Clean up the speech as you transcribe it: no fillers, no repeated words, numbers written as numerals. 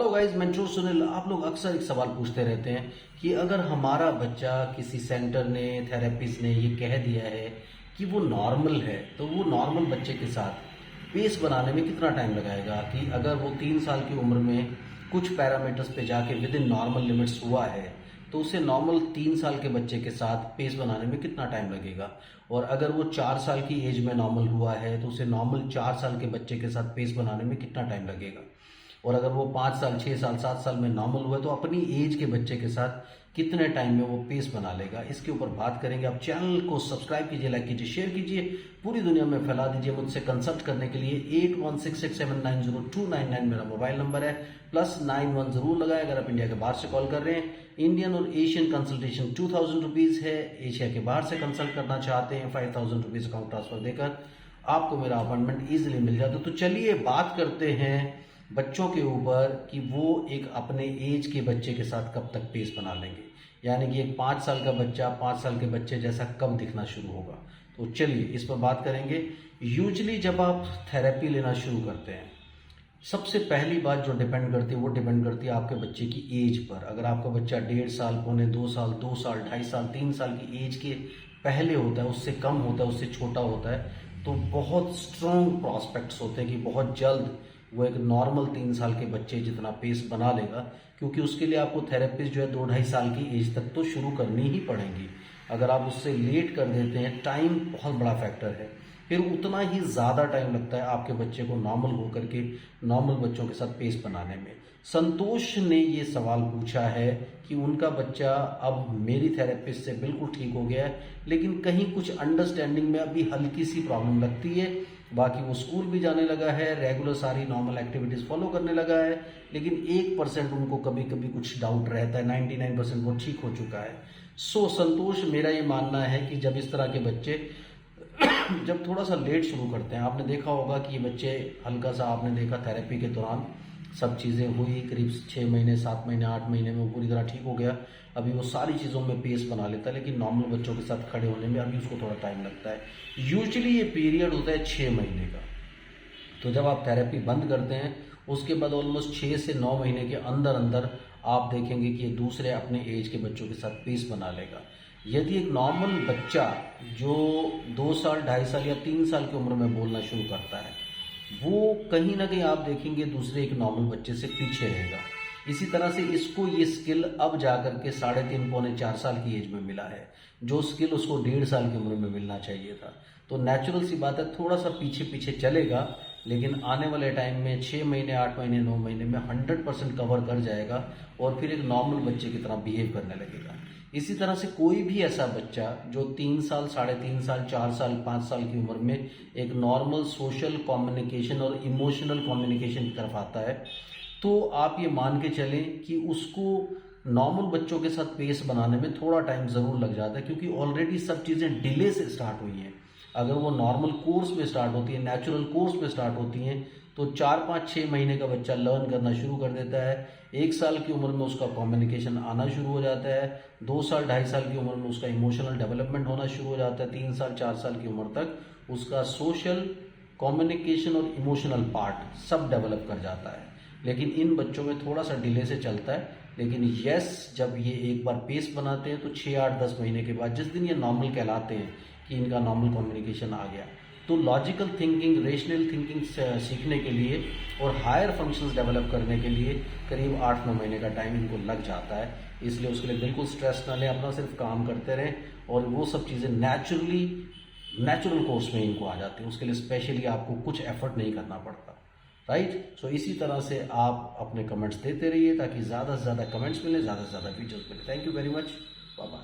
Hello guys, मैं चोर सुनील। आप लोग अक्सर एक सवाल पूछते रहते हैं कि अगर हमारा बच्चा किसी सेंटर ने, थेरेपिस्ट ने ये कह दिया है कि वो नॉर्मल है, तो वो नॉर्मल बच्चे के साथ पेस बनाने में कितना टाइम लगाएगा। कि अगर वो 3 साल की उम्र में कुछ पैरामीटर्स पे जाके विद इन नॉर्मल लिमिट्स हुआ है, तो उसे नॉर्मल 3 साल के बच्चे के साथ पेस बनाने में कितना टाइम लगेगा। और अगर वो 4 साल की एज में नॉर्मल हुआ है, तो उसे नॉर्मल 4 साल के बच्चे के साथ पेस बनाने में कितना टाइम लगेगा। और अगर वो 5 साल, 6 साल, 7 साल में नॉर्मल हुआ है, तो अपनी एज के बच्चे के साथ कितने टाइम में वो पेस बना लेगा, इसके ऊपर बात करेंगे। आप चैनल को सब्सक्राइब कीजिए, लाइक कीजिए, शेयर कीजिए, पूरी दुनिया में फैला दीजिए। मुझसे कंसल्ट करने के लिए 8166790299 मेरा मोबाइल नंबर है। +91 जरूर लगाए अगर आप इंडिया के बाहर से कॉल कर रहे हैं। इंडियन और एशियन कंसल्टेशन 2000 रुपीज है। एशिया के बाहर से कंसल्ट करना चाहते हैं 5000 रुपीज अकाउंट ट्रांसफर देकर आपको मेरा अपॉइंटमेंट इजिली मिल जाता है। तो चलिए बात करते हैं बच्चों के ऊपर कि वो एक अपने एज के बच्चे के साथ कब तक पेस बना लेंगे। यानी कि एक 5 साल का बच्चा 5 साल के बच्चे जैसा कब दिखना शुरू होगा। तो चलिए इस पर बात करेंगे। यूजुअली जब आप थेरेपी लेना शुरू करते हैं, सबसे पहली बात जो डिपेंड करती है वो डिपेंड करती है आपके बच्चे की एज पर। अगर आपका बच्चा 1.5 साल, 2.25 साल, 2 साल, 2.5 साल, 3 साल की एज के पहले होता है, उससे कम होता है, उससे छोटा होता है, तो बहुत स्ट्रॉन्ग प्रॉस्पेक्ट्स होते हैं कि बहुत जल्द वो एक नॉर्मल 3 साल के बच्चे जितना पेस बना लेगा। क्योंकि उसके लिए आपको थेरेपिस्ट जो है 2-2.5 साल की एज तक तो शुरू करनी ही पड़ेगी। अगर आप उससे लेट कर देते हैं, टाइम बहुत बड़ा फैक्टर है, फिर उतना ही ज़्यादा टाइम लगता है आपके बच्चे को नॉर्मल होकर के नॉर्मल बच्चों के साथ पेस बनाने में। संतोष ने ये सवाल पूछा है कि उनका बच्चा अब मेरी थेरेपिस्ट से बिल्कुल ठीक हो गया है, लेकिन कहीं कुछ अंडरस्टैंडिंग में अभी हल्की सी प्रॉब्लम लगती है। बाकी वो स्कूल भी जाने लगा है, रेगुलर सारी नॉर्मल एक्टिविटीज़ फॉलो करने लगा है, लेकिन 1% उनको कभी कभी कुछ डाउट रहता है। 99% वो ठीक हो चुका है। सो संतोष, मेरा ये मानना है कि जब इस तरह के बच्चे जब थोड़ा सा लेट शुरू करते हैं, आपने देखा होगा कि ये बच्चे हल्का सा, आपने देखा थेरेपी के दौरान सब चीज़ें हुई, करीब 6 महीने, 7 महीने, 8 महीने में वो पूरी तरह ठीक हो गया। अभी वो सारी चीज़ों में पेस बना लेता है, लेकिन नॉर्मल बच्चों के साथ खड़े होने में अभी उसको थोड़ा टाइम लगता है। यूजुअली ये पीरियड होता है 6 महीने का। तो जब आप थेरेपी बंद करते हैं, उसके बाद ऑलमोस्ट 6 से 9 महीने के अंदर अंदर आप देखेंगे कि ये दूसरे अपने एज के बच्चों के साथ पेस बना लेगा। यदि एक नॉर्मल बच्चा जो 2 साल, 2.5 साल या 3 साल की उम्र में बोलना शुरू करता है, वो कहीं ना कहीं आप देखेंगे दूसरे एक नॉर्मल बच्चे से पीछे रहेगा। इसी तरह से इसको ये स्किल अब जाकर के 3.5-4 साल की एज में मिला है, जो स्किल उसको 1.5 साल की उम्र में मिलना चाहिए था। तो नेचुरल सी बात है, थोड़ा सा पीछे पीछे चलेगा, लेकिन आने वाले टाइम में 6 महीने, 8 महीने, 9 महीने में 100% कवर कर जाएगा और फिर एक नॉर्मल बच्चे की तरह बिहेव करने लगेगा। इसी तरह से कोई भी ऐसा बच्चा जो 3 साल, 3.5 साल, 4 साल, 5 साल की उम्र में एक नॉर्मल सोशल कम्युनिकेशन और इमोशनल कम्युनिकेशन की तरफ आता है, तो आप ये मान के चलें कि उसको नॉर्मल बच्चों के साथ पेस बनाने में थोड़ा टाइम ज़रूर लग जाता है, क्योंकि ऑलरेडी सब चीज़ें डिले से स्टार्ट हुई हैं। अगर वो नॉर्मल कोर्स में स्टार्ट होती है, नेचुरल कोर्स में स्टार्ट होती हैं, तो 4-5-6 महीने का बच्चा लर्न करना शुरू कर देता है। 1 साल की उम्र में उसका कम्युनिकेशन आना शुरू हो जाता है। 2 साल, 2.5 साल की उम्र में उसका इमोशनल डेवलपमेंट होना शुरू हो जाता है। 3 साल, 4 साल की उम्र तक उसका सोशल, कम्युनिकेशन और इमोशनल पार्ट सब डेवलप कर जाता है। लेकिन इन बच्चों में थोड़ा सा डिले से चलता है। लेकिन यस, जब ये एक बार पेस बनाते हैं, तो 6, 8, 10 महीने के बाद जिस दिन ये नॉर्मल कहलाते हैं कि इनका नॉर्मल कम्युनिकेशन आ गया, तो लॉजिकल थिंकिंग, रेशनल थिंकिंग सीखने के लिए और हायर फंक्शंस डेवलप करने के लिए करीब 8-9 महीने का टाइम इनको लग जाता है। इसलिए उसके लिए बिल्कुल स्ट्रेस ना लें, अपना सिर्फ काम करते रहें और वो सब चीज़ें नेचुरल कोर्स में इनको आ जाती हैं। उसके लिए स्पेशली आपको कुछ एफर्ट नहीं करना पड़ता, राइट। सो इसी तरह से आप अपने कमेंट्स देते रहिए ताकि ज़्यादा से ज़्यादा कमेंट्स मिले, ज़्यादा से ज़्यादा फीचर्स मिले। Thank you very much.